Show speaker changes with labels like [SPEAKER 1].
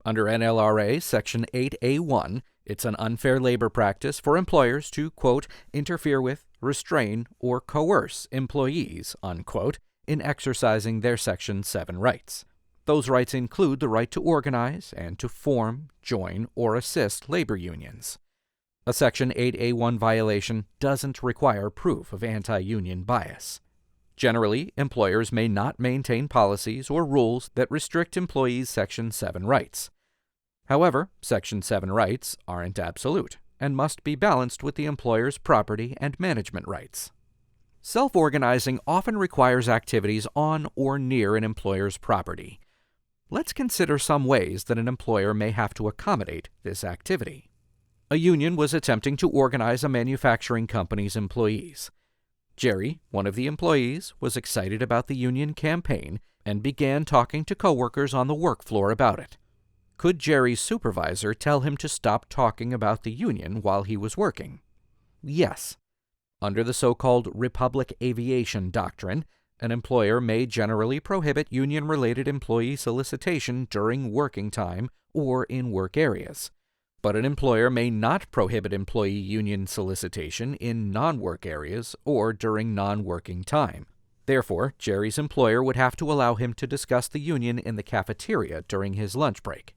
[SPEAKER 1] Under NLRA Section 8A1, it's an unfair labor practice for employers to, quote, interfere with, restrain, or coerce employees, unquote, in exercising their Section 7 rights. Those rights include the right to organize and to form, join, or assist labor unions. A Section 8A1 violation doesn't require proof of anti-union bias. Generally, employers may not maintain policies or rules that restrict employees' Section 7 rights. However, Section 7 rights aren't absolute and must be balanced with the employer's property and management rights. Self-organizing often requires activities on or near an employer's property. Let's consider some ways that an employer may have to accommodate this activity. A union was attempting to organize a manufacturing company's employees. Jerry, one of the employees, was excited about the union campaign and began talking to coworkers on the work floor about it. Could Jerry's supervisor tell him to stop talking about the union while he was working? Yes. Under the so-called Republic Aviation Doctrine, an employer may generally prohibit union-related employee solicitation during working time or in work areas. But an employer may not prohibit employee union solicitation in non-work areas or during non-working time. Therefore, Jerry's employer would have to allow him to discuss the union in the cafeteria during his lunch break.